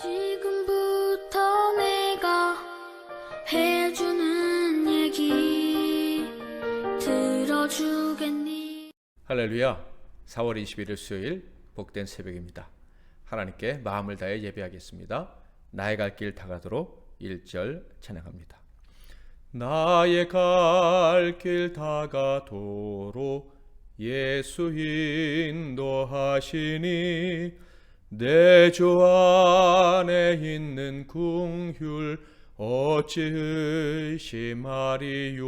지금부터 내가 해주는 얘기 들어주겠니? 할렐루야. 4월 21일 수요일 복된 새벽입니다. 하나님께 마음을 다해 예배하겠습니다. 나의 갈 길 다가도록 1절 찬양합니다. 나의 갈 길 다가도록 예수 인도하시니 내 주 안에 있는 긍휼 어찌 의심하리요.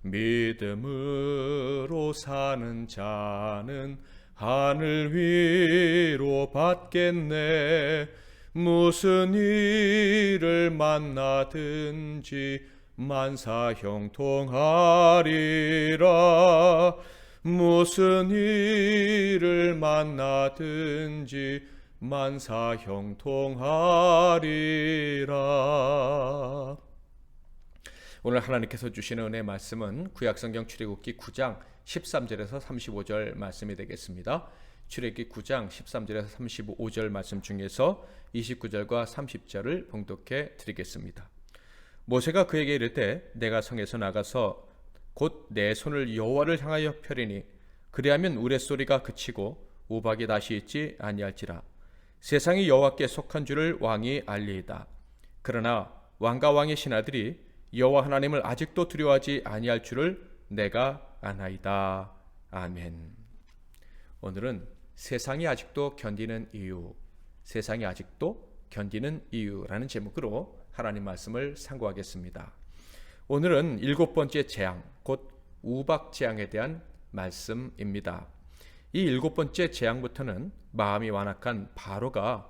믿음으로 사는 자는 하늘 위로 받겠네. 무슨 일을 만나든지 만사 형통하리라. 무슨 일을 만나든지 만사 형통하리라. 오늘 하나님께서 주시는 은혜의 말씀은 구약성경 출애굽기 9장 13절에서 35절 말씀이 되겠습니다. 출애굽기 9장 13절에서 35절 말씀 중에서 29절과 30절을 봉독해 드리겠습니다. 모세가 그에게 이르되 내가 성에서 나가서 곧 내 손을 여호와를 향하여 펴리니 그리하면 우레소리가 그치고 우박이 다시 있지 아니할지라. 세상이 여호와께 속한 줄을 왕이 알리이다. 그러나 왕과 왕의 신하들이 여호와 하나님을 아직도 두려워하지 아니할 줄을 내가 아나이다. 아멘. 오늘은 세상이 아직도 견디는 이유, 세상이 아직도 견디는 이유라는 제목으로 하나님 말씀을 상고하겠습니다. 오늘은 7번째 재앙, 곧 우박 재앙에 대한 말씀입니다. 이 7번째 재앙부터는 마음이 완악한 바로가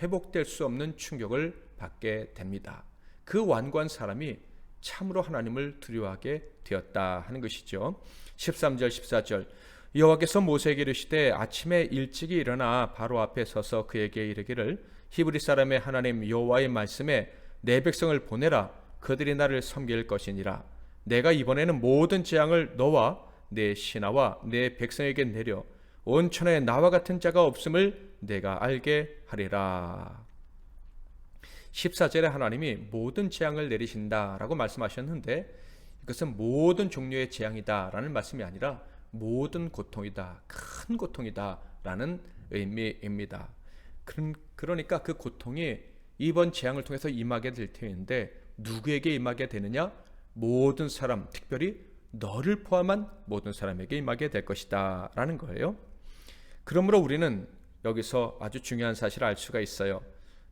회복될 수 없는 충격을 받게 됩니다. 그 완고한 사람이 참으로 하나님을 두려워하게 되었다 하는 것이죠. 13절 14절 여호와께서 모세에게 이르시되 아침에 일찍이 일어나 바로 앞에 서서 그에게 이르기를 히브리 사람의 하나님 여호와의 말씀에 내 백성을 보내라. 그들이 나를 섬길 것이니라. 내가 이번에는 모든 재앙을 너와 내 신하와 내 백성에게 내려 온 천하에 나와 같은 자가 없음을 내가 알게 하리라. 14절에 하나님이 모든 재앙을 내리신다라고 말씀하셨는데 이것은 모든 종류의 재앙이다라는 말씀이 아니라 모든 고통이다, 큰 고통이다라는 의미입니다. 그러니까 그 고통이 이번 재앙을 통해서 임하게 될 텐데 누구에게 임하게 되느냐? 모든 사람, 특별히 너를 포함한 모든 사람에게 임하게 될 것이다 라는 거예요. 그러므로 우리는 여기서 아주 중요한 사실을 알 수가 있어요.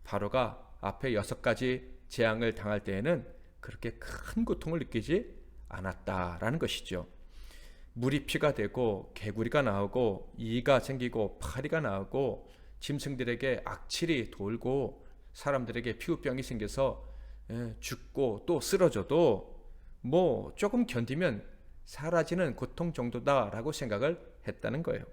바로가 앞에 6가지 재앙을 당할 때에는 그렇게 큰 고통을 느끼지 않았다라는 것이죠. 물이 피가 되고 개구리가 나오고 이가 생기고 파리가 나오고 짐승들에게 악취를 돌고 사람들에게 피부병이 생겨서 죽고 또 쓰러져도 뭐 조금 견디면 사라지는 고통 정도다라고 생각을 했다는 거예요.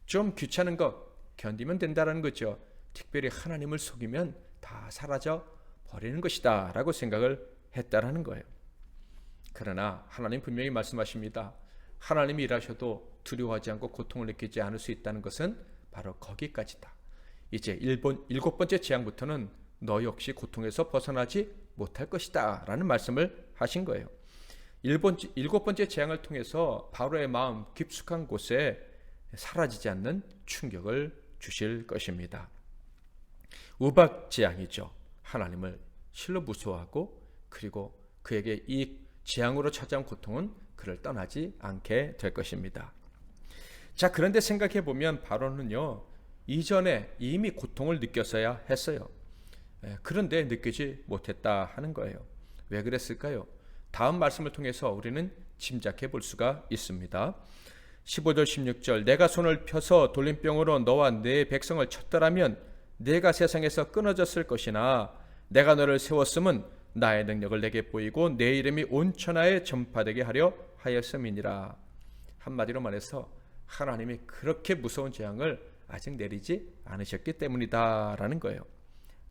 좀 귀찮은 것 견디면 된다는 거죠. 특별히 하나님을 속이면 다 사라져 버리는 것이다 라고 생각을 했다라는 거예요. 그러나 하나님 분명히 말씀하십니다. 하나님이 일하셔도 두려워하지 않고 고통을 느끼지 않을 수 있다는 것은 바로 거기까지다. 이제 7번째 재앙부터는 너 역시 고통에서 벗어나지 못할 것이다 라는 말씀을 하신 거예요. 7번째 재앙을 통해서 바로의 마음 깊숙한 곳에 사라지지 않는 충격을 주실 것입니다. 우박 재앙이죠. 하나님을 실로 무서워하고 그리고 그에게 이 재앙으로 찾아온 고통은 그를 떠나지 않게 될 것입니다. 자, 그런데 생각해 보면 바로는요 이전에 이미 고통을 느꼈어야 했어요. 그런데 느끼지 못했다 하는 거예요. 왜 그랬을까요? 다음 말씀을 통해서 우리는 짐작해 볼 수가 있습니다. 15절 16절 내가 손을 펴서 돌림병으로 너와 내 백성을 쳤더라면 내가 세상에서 끊어졌을 것이나 내가 너를 세웠음은 나의 능력을 내게 보이고 내 이름이 온 천하에 전파되게 하려 하였음이니라. 한마디로 말해서 하나님이 그렇게 무서운 재앙을 아직 내리지 않으셨기 때문이다라는 거예요.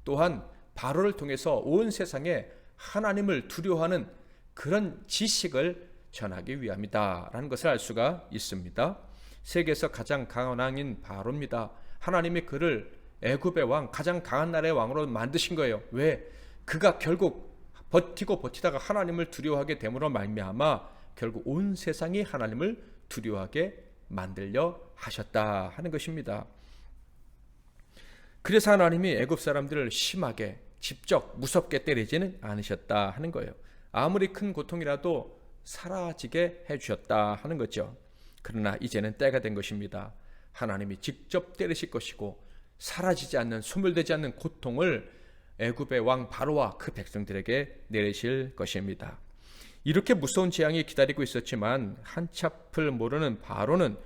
또한 바로를 통해서 온 세상에 하나님을 두려워하는 그런 지식을 전하기 위함이다라는 것을 알 수가 있습니다. 세계에서 가장 강한 왕인 바로입니다. 하나님이 그를 애굽의 왕, 가장 강한 나라의 왕으로 만드신 거예요. 왜? 그가 결국 버티다가 하나님을 두려워하게 됨으로 말미암아 결국 온 세상이 하나님을 두려워하게 만들려 하셨다 하는 것입니다. 그래서 하나님이 애굽 사람들을 심하게 직접 무섭게 때리지는 않으셨다 하는 거예요. 아무리 큰 고통이라도 사라지게 해주셨다 하는 거죠. 그러나 이제는 때가 된 것입니다. 하나님이 직접 때리실 것이고 사라지지 않는, 소멸되지 않는 고통을 애굽의 왕 바로와 그 백성들에게 내리실 것입니다. 이렇게 무서운 재앙이 기다리고 있었지만 한참을 모르는 바로는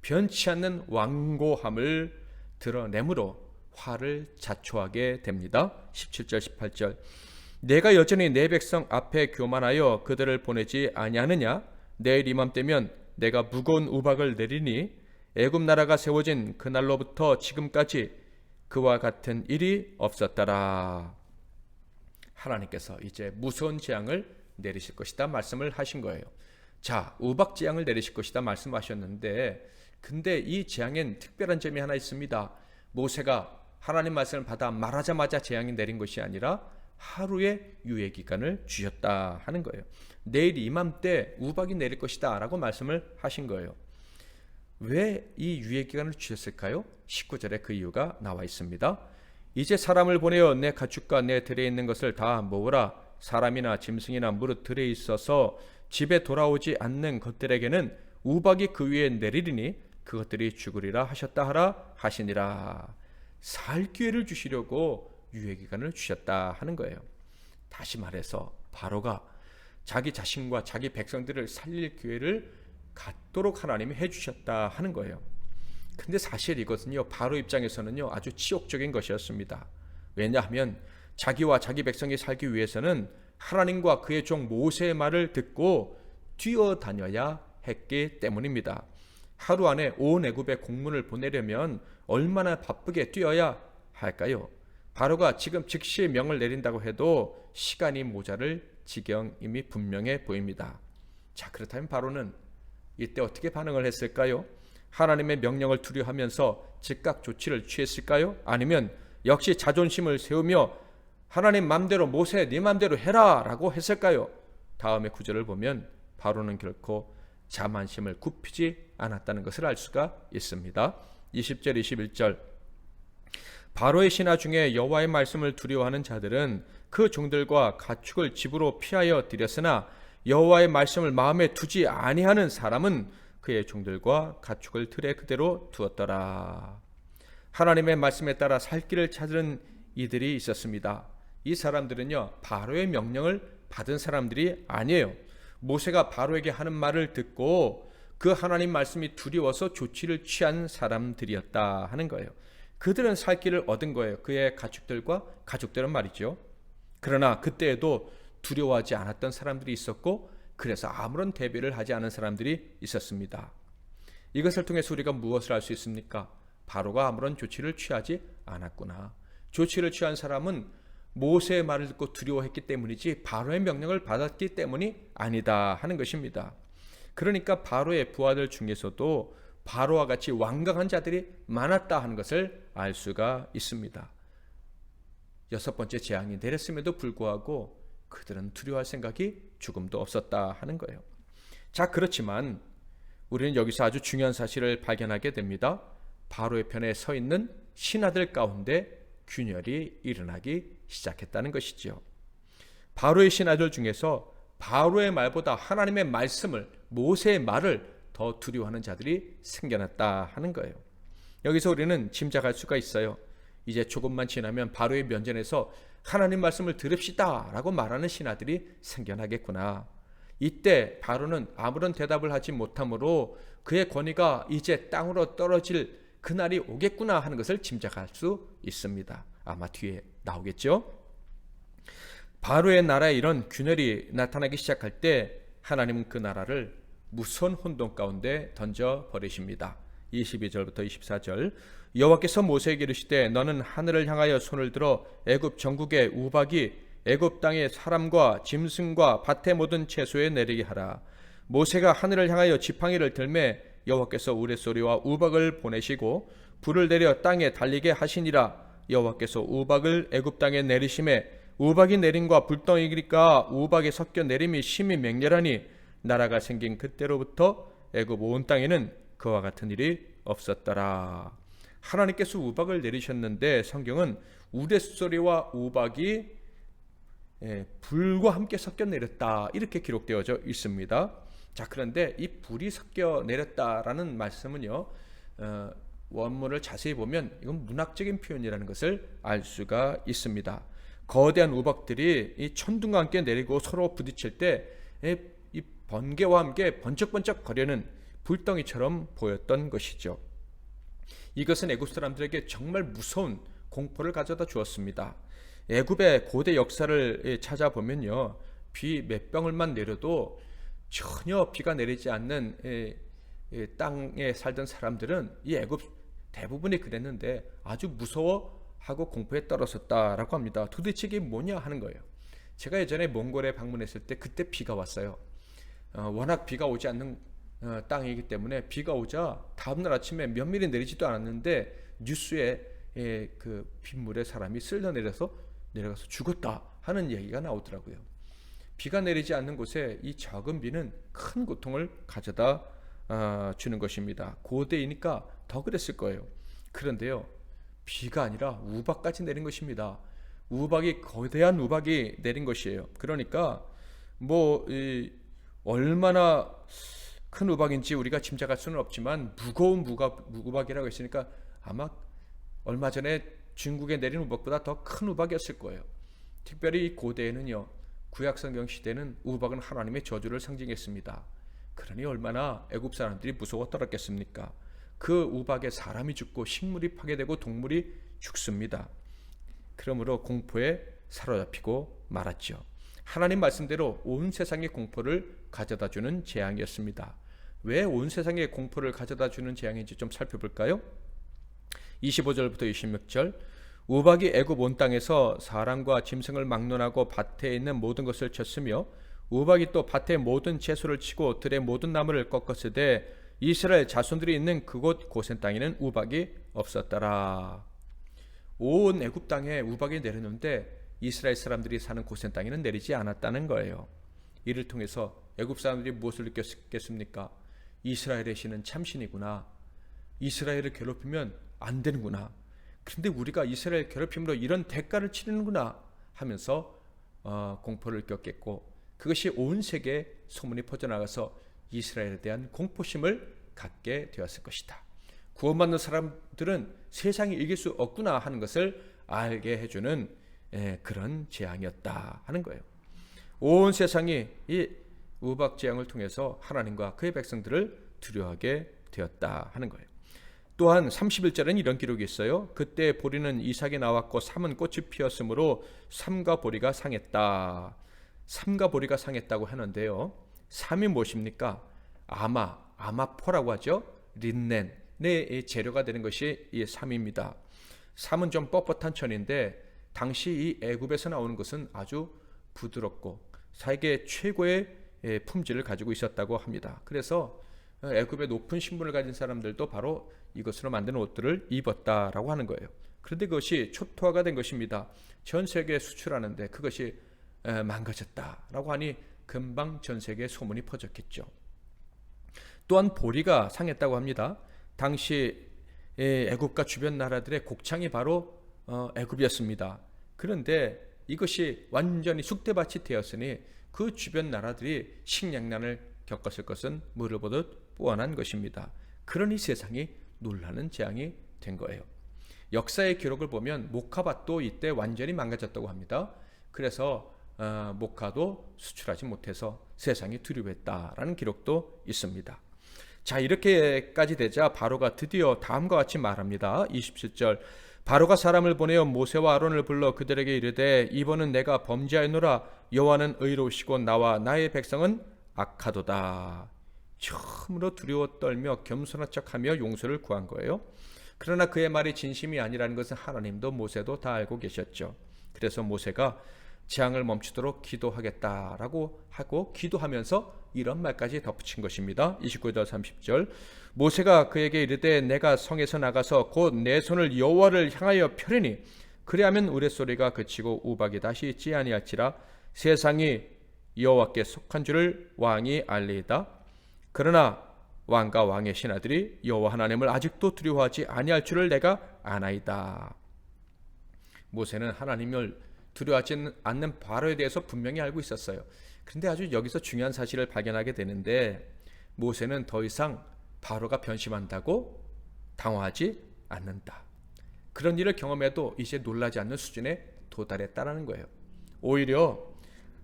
변치 않는 완고함을 드러내므로 화를 자초하게 됩니다. 17절 18절 내가 여전히 내 백성 앞에 교만하여 그들을 보내지 아니하느냐? 내일 이맘때면 내가 무거운 우박을 내리니 애굽 나라가 세워진 그날로부터 지금까지 그와 같은 일이 없었더라. 하나님께서 이제 무서운 재앙을 내리실 것이다 말씀을 하신 거예요. 자, 우박 재앙을 내리실 것이다 말씀하셨는데, 근데 이 재앙엔 특별한 점이 하나 있습니다. 모세가 하나님 말씀을 받아 말하자마자 재앙이 내린 것이 아니라 하루의 유예 기간을 주셨다 하는 거예요. 내일 이맘때 우박이 내릴 것이다 라고 말씀을 하신 거예요. 왜 이 유예 기간을 주셨을까요? 19절에 그 이유가 나와 있습니다. 이제 사람을 보내어 내 가축과 내 들에 있는 것을 다 모으라. 사람이나 짐승이나 무릇 들에 있어서 집에 돌아오지 않는 것들에게는 우박이 그 위에 내리리니 그것들이 죽으리라 하셨다 하라 하시니라. 살 기회를 주시려고 유예기간을 주셨다 하는 거예요. 다시 말해서 바로가 자기 자신과 자기 백성들을 살릴 기회를 갖도록 하나님이 해주셨다 하는 거예요. 근데 사실 이것은요, 바로 입장에서는요 아주 치욕적인 것이었습니다. 왜냐하면 자기와 자기 백성이 살기 위해서는 하나님과 그의 종 모세의 말을 듣고 뛰어다녀야 했기 때문입니다. 하루 안에 온 애굽에 공문을 보내려면 얼마나 바쁘게 뛰어야 할까요? 바로가 지금 즉시 명을 내린다고 해도 시간이 모자랄 지경임이 분명해 보입니다. 자, 그렇다면 바로는 이때 어떻게 반응을 했을까요? 하나님의 명령을 두려워하면서 즉각 조치를 취했을까요? 아니면 역시 자존심을 세우며 하나님 맘대로, 모세 네 맘대로 해라 라고 했을까요? 다음의 구절을 보면 바로는 결코 자만심을 굽히지 않았다는 것을 알 수가 있습니다. 20절 21절 바로의 신하 중에 여호와의 말씀을 두려워하는 자들은 그 종들과 가축을 집으로 피하여 들였으나 여호와의 말씀을 마음에 두지 아니하는 사람은 그의 종들과 가축을 틀에 그대로 두었더라. 하나님의 말씀에 따라 살 길을 찾는 이들이 있었습니다. 이 사람들은요, 바로의 명령을 받은 사람들이 아니에요. 모세가 바로에게 하는 말을 듣고 그 하나님 말씀이 두려워서 조치를 취한 사람들이었다 하는 거예요. 그들은 살 길을 얻은 거예요. 그의 가축들과 가족들은 말이죠. 그러나 그때에도 두려워하지 않았던 사람들이 있었고, 그래서 아무런 대비를 하지 않은 사람들이 있었습니다. 이것을 통해서 우리가 무엇을 알 수 있습니까? 바로가 아무런 조치를 취하지 않았구나. 조치를 취한 사람은 모세의 말을 듣고 두려워했기 때문이지 바로의 명령을 받았기 때문이 아니다 하는 것입니다. 그러니까 바로의 부하들 중에서도 바로와 같이 완강한 자들이 많았다 하는 것을 알 수가 있습니다. 6번째 재앙이 내렸음에도 불구하고 그들은 두려워할 생각이 조금도 없었다 하는 거예요. 자, 그렇지만 우리는 여기서 아주 중요한 사실을 발견하게 됩니다. 바로의 편에 서 있는 신하들 가운데 균열이 일어나기 시작했다는 것이죠. 바로의 신하들 중에서 바로의 말보다 하나님의 말씀을, 모세의 말을 더 두려워하는 자들이 생겨났다 하는 거예요. 여기서 우리는 짐작할 수가 있어요. 이제 조금만 지나면 바로의 면전에서 하나님 말씀을 들읍시다 라고 말하는 신하들이 생겨나겠구나. 이때 바로는 아무런 대답을 하지 못하므로 그의 권위가 이제 땅으로 떨어질 그날이 오겠구나 하는 것을 짐작할 수 있습니다. 아마 뒤에 나오겠죠. 바로의 나라에 이런 균열이 나타나기 시작할 때 하나님은 그 나라를 무서운 혼돈 가운데 던져버리십니다. 22절부터 24절 여호와께서 모세에게 이르시되 너는 하늘을 향하여 손을 들어 애굽 전국의 우박이 애굽 땅의 사람과 짐승과 밭의 모든 채소에 내리게 하라. 모세가 하늘을 향하여 지팡이를 들매 여호와께서 우레소리와 우박을 보내시고 불을 내려 땅에 달리게 하시니라. 여호와께서 우박을 애굽 땅에 내리심에 우박이 내림과 불덩이니까 우박이 섞여 내림이 심히 맹렬하니 나라가 생긴 그때로부터 애굽 온 땅에는 그와 같은 일이 없었더라. 하나님께서 우박을 내리셨는데 성경은 우레소리와 우박이 불과 함께 섞여 내렸다 이렇게 기록되어져 있습니다. 자, 그런데 이 불이 섞여 내렸다라는 말씀은요, 원문을 자세히 보면 이건 문학적인 표현이라는 것을 알 수가 있습니다. 거대한 우박들이 이 천둥과 함께 내리고 서로 부딪힐 때 이 번개와 함께 번쩍번쩍 거리는 불덩이처럼 보였던 것이죠. 이것은 애굽 사람들에게 정말 무서운 공포를 가져다 주었습니다. 애굽의 고대 역사를 찾아보면요, 비 몇 방울만 내려도 전혀 비가 내리지 않는 땅에 살던 사람들은 이 애굽 대부분이 그랬는데 아주 무서워하고 공포에 떨었었다라고 합니다. 도대체 이게 뭐냐 하는 거예요. 제가 예전에 몽골에 방문했을 때 그때 비가 왔어요. 워낙 비가 오지 않는 땅이기 때문에 비가 오자 다음날 아침에 몇 미리 내리지도 않았는데 뉴스에 그 빗물에 사람이 쓸려 내려가서 죽었다 하는 얘기가 나오더라고요. 비가 내리지 않는 곳에 이 적은 비는 큰 고통을 가져다 주는 것입니다. 고대이니까 더 그랬을 거예요. 그런데요, 비가 아니라 우박까지 내린 것입니다. 우박이 거대한 우박이 내린 것이에요. 그러니까 얼마나 큰 우박인지 우리가 짐작할 수는 없지만 무거운 우박이라고 했으니까 아마 얼마 전에 중국에 내린 우박보다 더 큰 우박이었을 거예요. 특별히 이 고대에는요, 구약성경 시대는 우박은 하나님의 저주를 상징했습니다. 그러니 얼마나 애굽 사람들이 무서워 떨었겠습니까? 그 우박에 사람이 죽고 식물이 파괴되고 동물이 죽습니다. 그러므로 공포에 사로잡히고 말았죠. 하나님 말씀대로 온 세상의 공포를 가져다주는 재앙이었습니다. 왜 온 세상의 공포를 가져다주는 재앙인지 좀 살펴볼까요? 25절부터 26절, 우박이 애굽 온 땅에서 사람과 짐승을 막론하고 밭에 있는 모든 것을 쳤으며 우박이 또 밭의 모든 채소를 치고 들의 모든 나무를 꺾었으되 이스라엘 자손들이 있는 그곳 고센 땅에는 우박이 없었더라. 온 애굽 땅에 우박이 내렸는데 이스라엘 사람들이 사는 고센 땅에는 내리지 않았다는 거예요. 이를 통해서 애굽 사람들이 무엇을 느꼈겠습니까? 이스라엘의 신은 참신이구나. 이스라엘을 괴롭히면 안 되는구나. 그런데 우리가 이스라엘 괴롭힘으로 이런 대가를 치르는구나 하면서 공포를 느꼈겠고, 그것이 온 세계에 소문이 퍼져나가서 이스라엘에 대한 공포심을 갖게 되었을 것이다. 구원받는 사람들은 세상이 이길 수 없구나 하는 것을 알게 해주는 그런 재앙이었다 하는 거예요. 온 세상이 이 우박 재앙을 통해서 하나님과 그의 백성들을 두려워하게 되었다 하는 거예요. 또한 31절에는 이런 기록이 있어요. 그때 보리는 이삭에 나왔고 삼은 꽃이 피었으므로 삼과 보리가 상했다. 삼과 보리가 상했다고 하는데요, 삼이 무엇입니까? 아마포라고 하죠. 린넨의 재료가 되는 것이 이 삼입니다. 삼은 좀 뻣뻣한 천인데 당시 이 애굽에서 나오는 것은 아주 부드럽고 세계 최고의 품질을 가지고 있었다고 합니다. 그래서 애굽의 높은 신분을 가진 사람들도 바로 이것으로 만든 옷들을 입었다라고 하는 거예요. 그런데 그것이 초토화가 된 것입니다. 전 세계에 수출하는데 그것이 망가졌다라고 하니 금방 전 세계에 소문이 퍼졌겠죠. 또한 보리가 상했다고 합니다. 당시 애굽과 주변 나라들의 곡창이 바로 애굽이었습니다. 그런데 이것이 완전히 쑥대밭이 되었으니 그 주변 나라들이 식량난을 겪었을 것은 물을 보듯 뻔한 것입니다. 그러니 세상이 놀라는 재앙이 된 거예요. 역사의 기록을 보면 모카밭도 이때 완전히 망가졌다고 합니다. 그래서 모카도 수출하지 못해서 세상이 두려워했다라는 기록도 있습니다. 자, 이렇게까지 되자 바로가 드디어 다음과 같이 말합니다. 27절, 바로가 사람을 보내어 모세와 아론을 불러 그들에게 이르되 이번은 내가 범죄하였노라. 여호와는 의로우시고 나와 나의 백성은 악하도다. 처음으로 두려워 떨며 겸손한 척하며 용서를 구한 거예요. 그러나 그의 말이 진심이 아니라는 것은 하나님도 모세도 다 알고 계셨죠. 그래서 모세가 재앙을 멈추도록 기도하겠다라고 하고 기도하면서 이런 말까지 덧붙인 것입니다. 29절 30절 모세가 그에게 이르되 내가 성에서 나가서 곧 내 손을 여호와를 향하여 펴리니 그리하면 우레소리가 그치고 우박이 다시 있지 아니할지라 세상이 여호와께 속한 줄을 왕이 알리이다. 그러나 왕과 왕의 신하들이 여호와 하나님을 아직도 두려워하지 아니할 줄을 내가 아나이다. 모세는 하나님을 두려워하지 않는 바로에 대해서 분명히 알고 있었어요. 그런데 아주 여기서 중요한 사실을 발견하게 되는데 모세는 더 이상 바로가 변심한다고 당황하지 않는다. 그런 일을 경험해도 이제 놀라지 않는 수준에 도달했다는 거예요. 오히려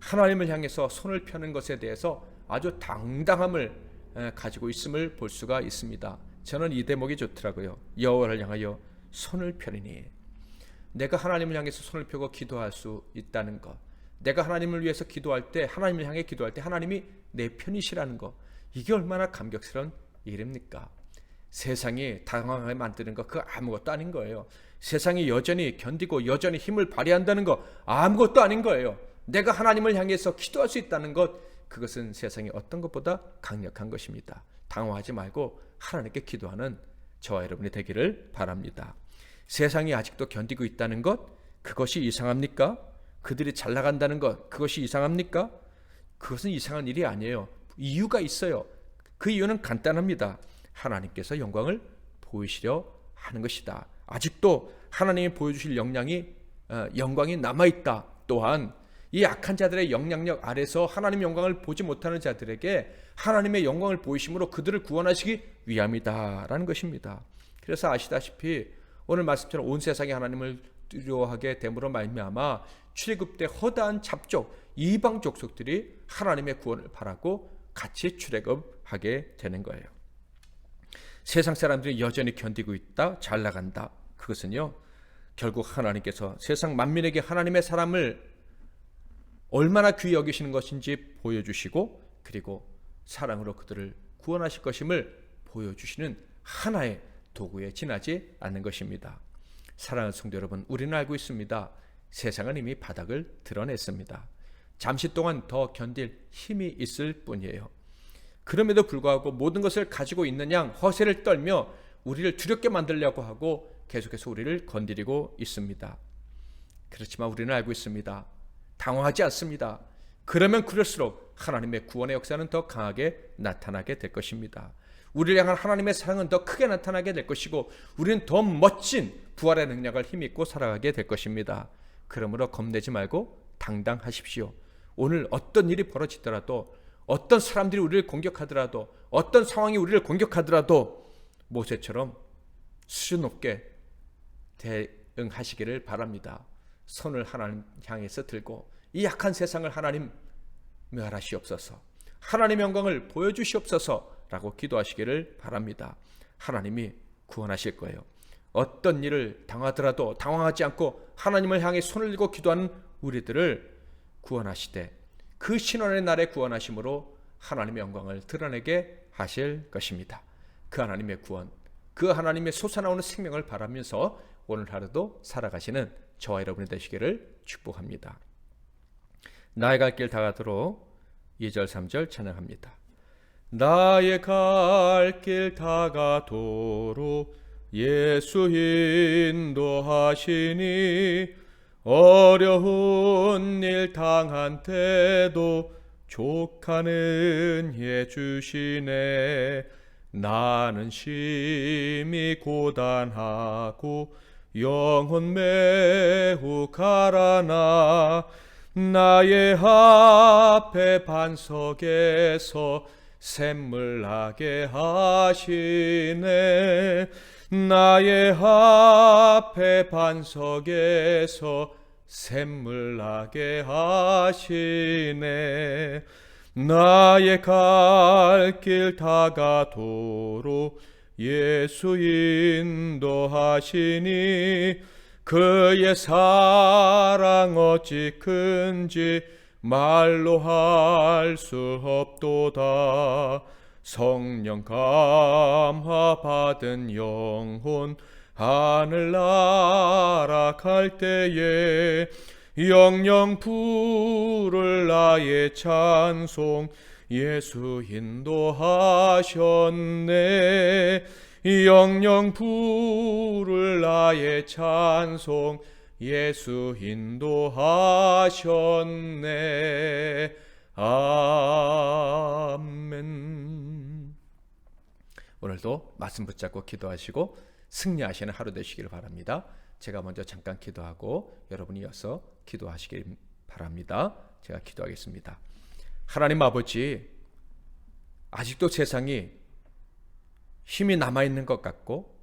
하나님을 향해서 손을 펴는 것에 대해서 아주 당당함을 가지고 있음을 볼 수가 있습니다. 저는 이 대목이 좋더라고요. 여호와를 향하여 손을 펴리니 내가 하나님을 향해서 손을 펴고 기도할 수 있다는 것, 내가 하나님을 위해서 기도할 때, 하나님을 향해 기도할 때 하나님이 내 편이시라는 것, 이게 얼마나 감격스러운 일입니까? 세상이 당황하게 만드는 거 그거 아무것도 아닌 거예요. 세상이 여전히 견디고 여전히 힘을 발휘한다는 거 아무것도 아닌 거예요. 내가 하나님을 향해서 기도할 수 있다는 것, 그것은 세상이 어떤 것보다 강력한 것입니다. 당황하지 말고 하나님께 기도하는 저와 여러분이 되기를 바랍니다. 세상이 아직도 견디고 있다는 것, 그것이 이상합니까? 그들이 잘 나간다는 것, 그것이 이상합니까? 그것은 이상한 일이 아니에요. 이유가 있어요. 그 이유는 간단합니다. 하나님께서 영광을 보이시려 하는 것이다. 아직도 하나님이 보여주실 영광이 남아있다. 또한 이 악한 자들의 영향력 아래서 하나님의 영광을 보지 못하는 자들에게 하나님의 영광을 보이심으로 그들을 구원하시기 위함이다라는 것입니다. 그래서 아시다시피 오늘 말씀처럼 온 세상이 하나님을 두려워하게 됨으로 말미암아 출애굽 때 허다한 잡족 이방 족속들이 하나님의 구원을 바라고 같이 출애굽하게 되는 거예요. 세상 사람들이 여전히 견디고 있다, 잘 나간다. 그것은요, 결국 하나님께서 세상 만민에게 하나님의 사람을 얼마나 귀히 여기시는 것인지 보여주시고 그리고 사랑으로 그들을 구원하실 것임을 보여주시는 하나의 도구에 지나지 않는 것입니다. 사랑하는 성도 여러분, 우리는 알고 있습니다. 세상은 이미 바닥을 드러냈습니다. 잠시 동안 더 견딜 힘이 있을 뿐이에요. 그럼에도 불구하고 모든 것을 가지고 있는 양 허세를 떨며 우리를 두렵게 만들려고 하고 계속해서 우리를 건드리고 있습니다. 그렇지만 우리는 알고 있습니다. 당황하지 않습니다. 그러면 그럴수록 하나님의 구원의 역사는 더 강하게 나타나게 될 것입니다. 우리를 향한 하나님의 사랑은 더 크게 나타나게 될 것이고 우리는 더 멋진 부활의 능력을 힘입고 살아가게 될 것입니다. 그러므로 겁내지 말고 당당하십시오. 오늘 어떤 일이 벌어지더라도, 어떤 사람들이 우리를 공격하더라도, 어떤 상황이 우리를 공격하더라도 모세처럼 수준 높게 대응하시기를 바랍니다. 손을 하나님 향해서 들고 이 약한 세상을 하나님 멸하시옵소서, 하나님의 영광을 보여주시옵소서라고 기도하시기를 바랍니다. 하나님이 구원하실 거예요. 어떤 일을 당하더라도 당황하지 않고 하나님을 향해 손을 들고 기도하는 우리들을 구원하시되 그 신원의 날에 구원하심으로 하나님의 영광을 드러내게 하실 것입니다. 그 하나님의 구원, 그 하나님의 솟아나오는 생명을 바라면서 오늘 하루도 살아가시는 저와 여러분이 되시기를 축복합니다. 나의 갈 길 다가도록 2절 3절 찬양합니다. 나의 갈 길 다가도록 예수 인도하시니 어려운 일 당한 때도 족하는 예 주시네. 나는 심히 고단하고 영혼 매우 가라나 나의 앞에 반석에서 샘물 나게 하시네. 나의 앞에 반석에서 샘물 나게 하시네. 나의 갈 길 다가도록 예수 인도하시니 그의 사랑 어찌 큰지 말로 할 수 없도다. 성령 감화 받은 영혼 하늘 날아갈 때에 영영 부를 나의 찬송 예수 인도하셨네. 영영 부를 나의 찬송 예수 인도하셨네. 아멘. 오늘도 말씀 붙잡고 기도하시고 승리하시는 하루 되시기를 바랍니다. 제가 먼저 잠깐 기도하고 여러분이 이어서 기도하시길 바랍니다. 제가 기도하겠습니다. 하나님 아버지, 아직도 세상이 힘이 남아있는 것 같고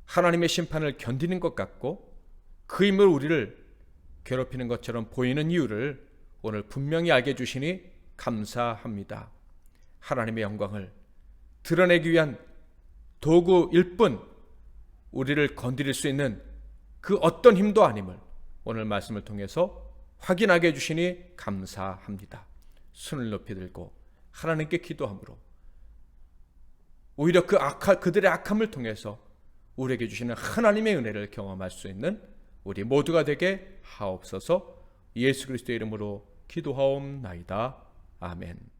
하나님의 심판을 견디는 것 같고 그 힘으로 우리를 괴롭히는 것처럼 보이는 이유를 오늘 분명히 알게 해주시니 감사합니다. 하나님의 영광을 드러내기 위한 도구일 뿐 우리를 건드릴 수 있는 그 어떤 힘도 아님을 오늘 말씀을 통해서 확인하게 해주시니 감사합니다. 손을 높이 들고 하나님께 기도함으로 오히려 그들의 악함을 통해서 우리에게 주시는 하나님의 은혜를 경험할 수 있는 우리 모두가 되게 하옵소서. 예수 그리스도의 이름으로 기도하옵나이다. 아멘.